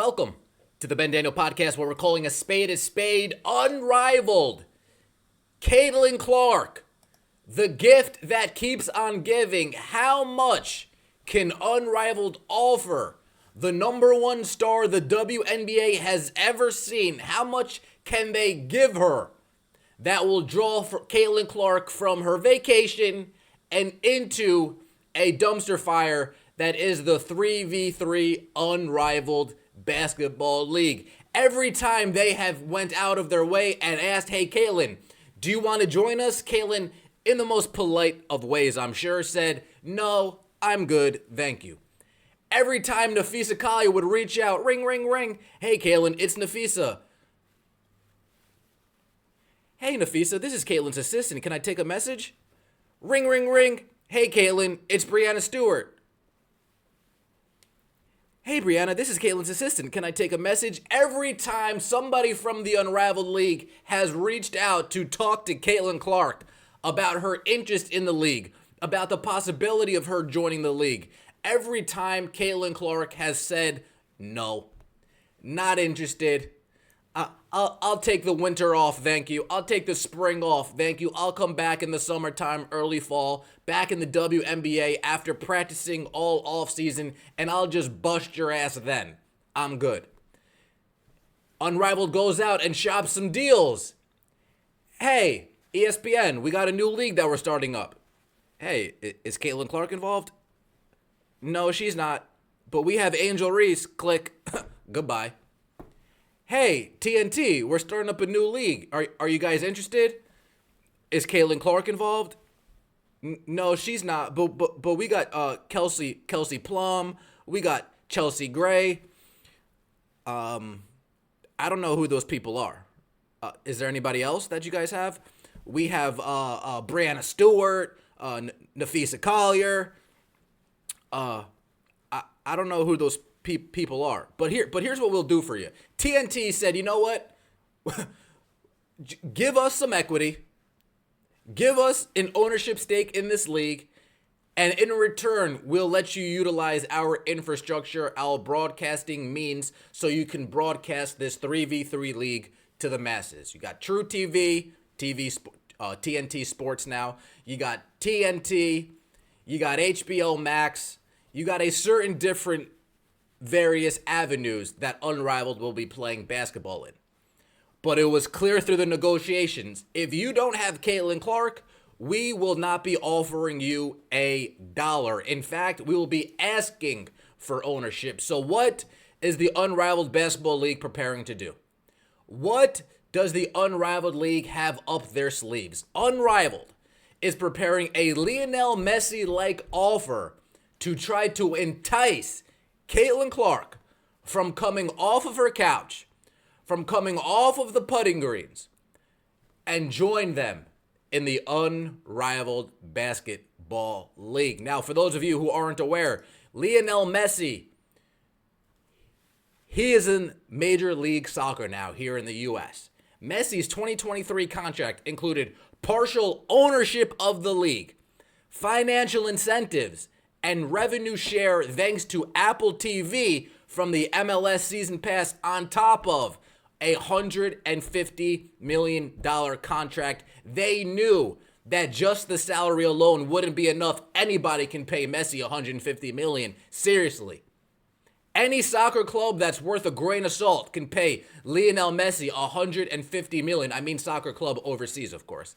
Welcome to the Ben Daniel Podcast, where we're calling a spade, Unrivaled. Caitlin Clark, the gift that keeps on giving. How much can Unrivaled offer the number one star the WNBA has ever seen? How much can they give her that will draw for Caitlin Clark from her vacation and into a dumpster fire that is the 3v3 Unrivaled Basketball League? Every time they have went out of their way and asked, hey, Caitlin, do you want to join us? Caitlin, in the most polite of ways, I'm sure, said, no, I'm good, thank you. Every time Nafisa Collier would reach out, ring, ring, ring, hey, Caitlin, it's Nafisa. Hey, Nafisa, this is Caitlin's assistant. Can I take a message? Ring, ring, ring. Hey, Caitlin, it's Brianna Stewart. Hey, Brianna, this is Caitlin's assistant. Can I take a message? Every time somebody from the Unrivaled League has reached out to talk to Caitlin Clark about her interest in the league, about the possibility of her joining the league, every time Caitlin Clark has said, no, not interested. I'll take the winter off, thank you. I'll take the spring off, thank you. I'll come back in the summertime, early fall, back in the WNBA after practicing all offseason, and I'll just bust your ass then. I'm good. Unrivaled goes out and shops some deals. Hey, ESPN, we got a new league that we're starting up. Hey, is Caitlin Clark involved? No, she's not. But we have Angel Reese. Click. Goodbye. Hey, TNT, we're starting up a new league. Are you guys interested? Is Caitlin Clark involved? No, she's not. But we got Kelsey Plum. We got Chelsea Gray. I don't know who those people are. Is there anybody else that you guys have? We have Brianna Stewart, Nafisa Collier. I don't know who those people are. But here's what we'll do for you. TNT said, you know what? Give us some equity. Give us an ownership stake in this league. And in return, we'll let you utilize our infrastructure, our broadcasting means, so you can broadcast this 3v3 league to the masses. You got True TV, TNT Sports now. You got TNT. You got HBO Max. You got a certain different various avenues that Unrivaled will be playing basketball in. But it was clear through the negotiations, if you don't have Caitlin Clark, we will not be offering you $1. In fact, we will be asking for ownership. So what is the Unrivaled Basketball League preparing to do? What does the Unrivaled League have up their sleeves? Unrivaled is preparing a Lionel Messi-like offer to try to entice Caitlin Clark from coming off of her couch, from coming off of the putting greens, and join them in the Unrivaled Basketball League. Now, for those of you who aren't aware, Lionel Messi, he is in Major League Soccer now here in the U.S. Messi's 2023 contract included partial ownership of the league, financial incentives, and revenue share thanks to Apple TV from the MLS season pass, on top of a $150 million contract. They knew that just the salary alone wouldn't be enough. Anybody can pay Messi $150 million. Seriously. Any soccer club that's worth a grain of salt can pay Lionel Messi $150 million. I mean soccer club overseas, of course.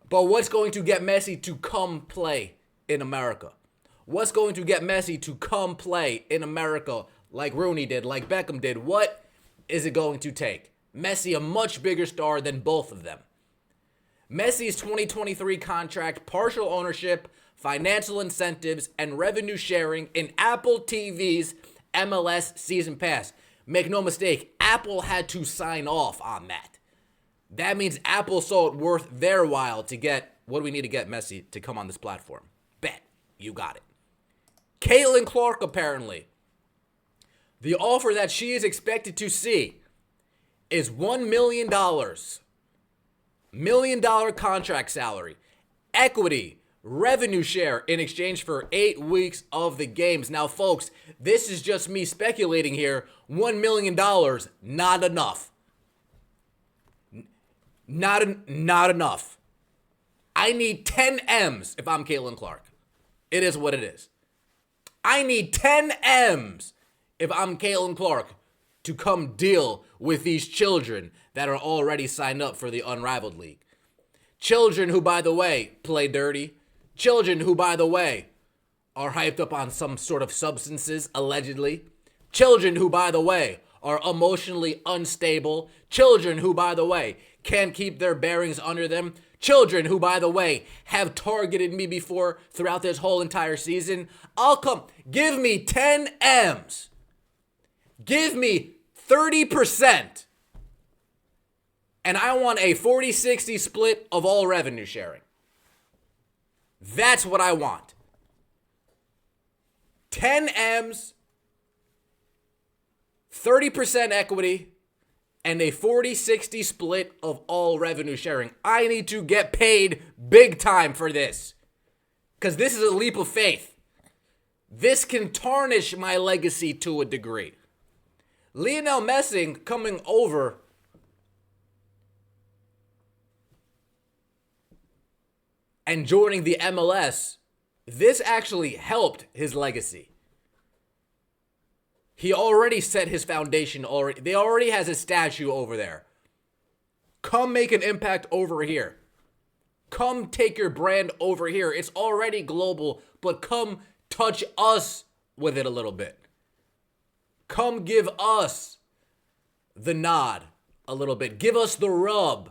But what's going to get Messi to come play in America? What's going to get Messi to come play in America like Rooney did, like Beckham did? What is it going to take? Messi, a much bigger star than both of them. Messi's 2023 contract, partial ownership, financial incentives, and revenue sharing in Apple TV's MLS season pass. Make no mistake, Apple had to sign off on that. That means Apple saw it worth their while to get, what do we need to get Messi to come on this platform? Bet. You got it. Caitlin Clark, apparently, the offer that she is expected to see is $1 million. $1 million contract salary. Equity revenue share in exchange for 8 weeks of the games. Now, folks, this is just me speculating here. $1 million, not enough. Not enough. I need 10 M's if I'm Caitlin Clark. It is what it is. I need 10 M's if I'm Caitlin Clark to come deal with these children that are already signed up for the Unrivaled League. Children who, by the way, play dirty. Children who, by the way, are hyped up on some sort of substances, allegedly. Children who, by the way, are emotionally unstable. Children who, by the way, can't keep their bearings under them. Children who, by the way, have targeted me before throughout this whole entire season. Give me 10 M's. Give me 30%. And I want a 40-60 split of all revenue sharing. That's what I want. 10 M's, 30% equity, and a 40-60 split of all revenue sharing. I need to get paid big time for this. Because this is a leap of faith. This can tarnish my legacy to a degree. Lionel Messi coming over and joining the MLS, this actually helped his legacy. He already set his foundation already. They already has a statue over there. Come make an impact over here. Come take your brand over here. It's already global, but come touch us with it a little bit. Come give us the nod a little bit. Give us the rub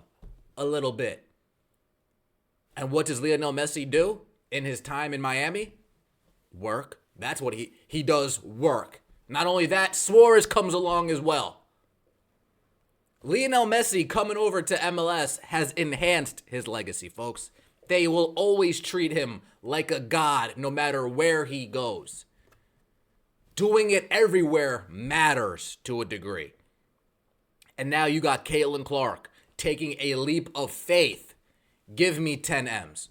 a little bit. And what does Lionel Messi do in his time in Miami? Work. That's what he does, work. Not only that, Suarez comes along as well. Lionel Messi coming over to MLS has enhanced his legacy, folks. They will always treat him like a god no matter where he goes. Doing it everywhere matters to a degree. And now you got Caitlin Clark taking a leap of faith. Give me 10 M's.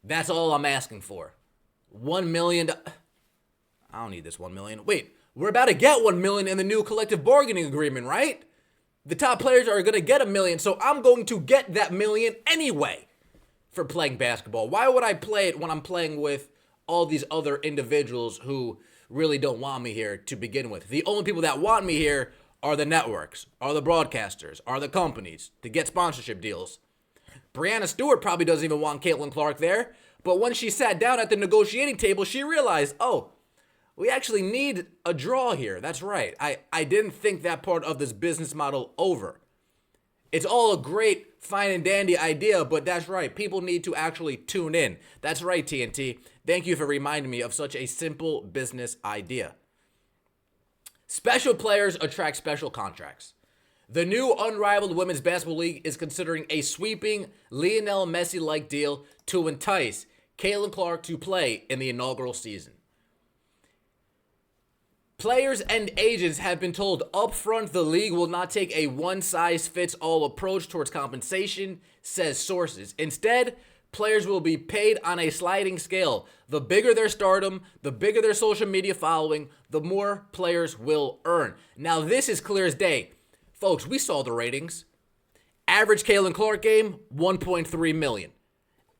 That's all I'm asking for. $1 million. I don't need this $1 million. Wait, we're about to get $1 million in the new collective bargaining agreement, right? The top players are going to get $1 million, so I'm going to get that $1 million anyway for playing basketball. Why would I play it when I'm playing with all these other individuals who really don't want me here to begin with? The only people that want me here are the networks, are the broadcasters, are the companies to get sponsorship deals. Brianna Stewart probably doesn't even want Caitlin Clark there, but when she sat down at the negotiating table, she realized, oh, we actually need a draw here. That's right. I didn't think that part of this business model over. It's all a great, fine and dandy idea, but that's right. People need to actually tune in. That's right, TNT. Thank you for reminding me of such a simple business idea. Special players attract special contracts. The new Unrivaled Women's Basketball League is considering a sweeping Lionel Messi-like deal to entice Caitlin Clark to play in the inaugural season. Players and agents have been told upfront the league will not take a one-size-fits-all approach towards compensation, says sources. Instead, players will be paid on a sliding scale. The bigger their stardom, the bigger their social media following, the more players will earn. Now, this is clear as day. Folks, we saw the ratings. Average Caitlin Clark game, 1.3 million.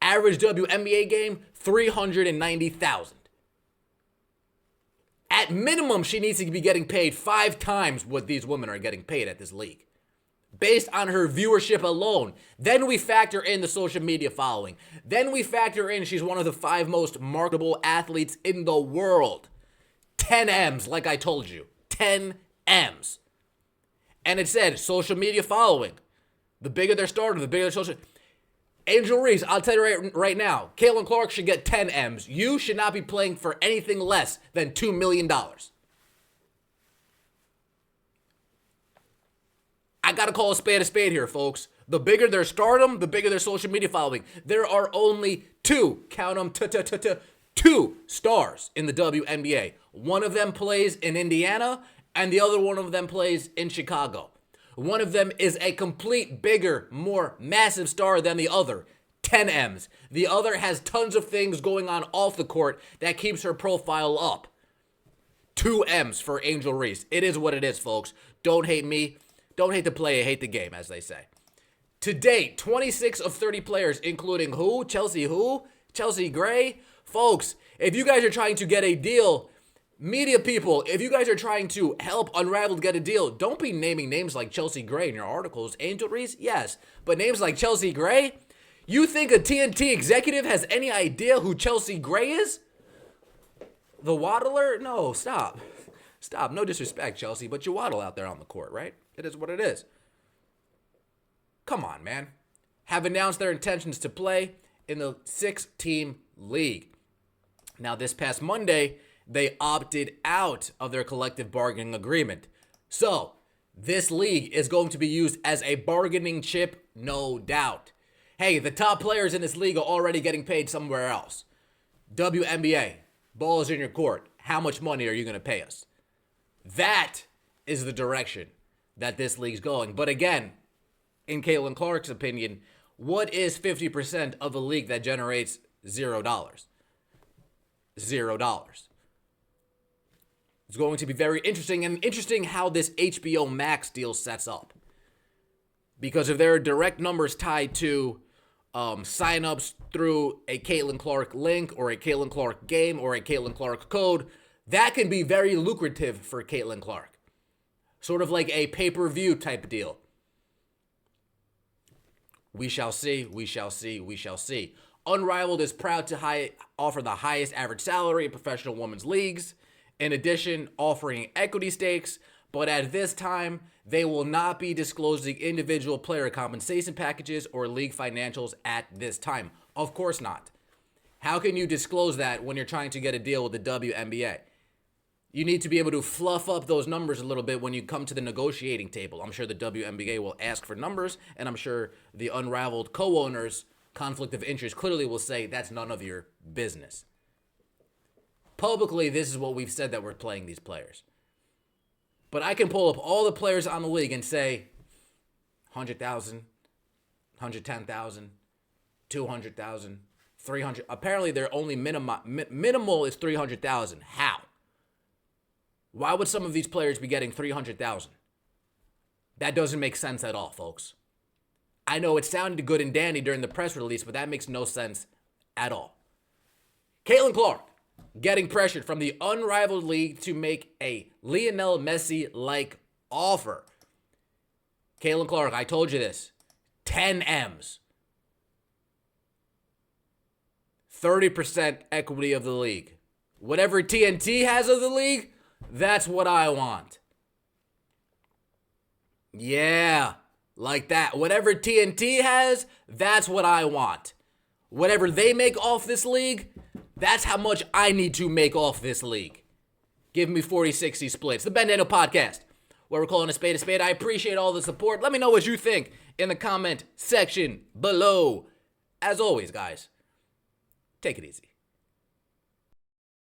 Average WNBA game, 390,000. At minimum, she needs to be getting paid 5 times what these women are getting paid at this league, based on her viewership alone. Then we factor in the social media following. Then we factor in she's one of the 5 most marketable athletes in the world. 10 M's, like I told you. 10 M's. And it said social media following. The bigger their stardom, the bigger their social. Angel Reese, I'll tell you right now, Caitlin Clark should get 10 M's. You should not be playing for anything less than $2 million. I got to call a spade here, folks. The bigger their stardom, the bigger their social media following. There are only 2, count them, 2 stars in the WNBA. One of them plays in Indiana, and the other one of them plays in Chicago. One of them is a complete bigger, more massive star than the other. 10 M's. The other has tons of things going on off the court that keeps her profile up. 2 M's for Angel Reese. It is what it is, folks. Don't hate me. Don't hate the player, hate the game, as they say. To date, 26 of 30 players, including who? Chelsea Gray? Folks, if you guys are trying to get a deal, media people, if you guys are trying to help Unrivaled get a deal, don't be naming names like Chelsea Gray in your articles. Angel Reese? Yes. But names like Chelsea Gray? You think a TNT executive has any idea who Chelsea Gray is? The waddler? No, stop. Stop. No disrespect, Chelsea, but you waddle out there on the court, right? It is what it is. Come on, man. Have announced their intentions to play in the 6-team league. Now, this past Monday, they opted out of their collective bargaining agreement. So, this league is going to be used as a bargaining chip, no doubt. Hey, the top players in this league are already getting paid somewhere else. WNBA, ball is in your court. How much money are you going to pay us? That is the direction that this league's going. But again, in Caitlin Clark's opinion, what is 50% of a league that generates $0? $0. It's going to be very interesting, and interesting how this HBO Max deal sets up. Because if there are direct numbers tied to signups through a Caitlin Clark link or a Caitlin Clark game or a Caitlin Clark code, that can be very lucrative for Caitlin Clark. Sort of like a pay-per-view type deal. We shall see, we shall see, we shall see. Unrivaled is proud to offer the highest average salary in professional women's leagues. In addition, offering equity stakes, but at this time, they will not be disclosing individual player compensation packages or league financials at this time. Of course not. How can you disclose that when you're trying to get a deal with the WNBA? You need to be able to fluff up those numbers a little bit when you come to the negotiating table. I'm sure the WNBA will ask for numbers, and I'm sure the Unrivaled co-owners, conflict of interest, clearly will say that's none of your business. Publicly, this is what we've said that we're playing these players. But I can pull up all the players on the league and say 100,000, 110,000, 200,000, 300. Apparently, their only minimal is 300,000. How? Why would some of these players be getting 300,000? That doesn't make sense at all, folks. I know it sounded good and dandy during the press release, but that makes no sense at all. Caitlin Clark getting pressured from the Unrivaled League to make a Lionel Messi-like offer. Caitlin Clark, I told you this. 10 M's. 30% equity of the league. Whatever TNT has of the league, that's what I want. Yeah, like that. Whatever TNT has, that's what I want. Whatever they make off this league, that's how much I need to make off this league. Give me 40-60 splits. The Ben Daniel Podcast, where we're calling a spade a spade. I appreciate all the support. Let me know what you think in the comment section below. As always, guys, take it easy.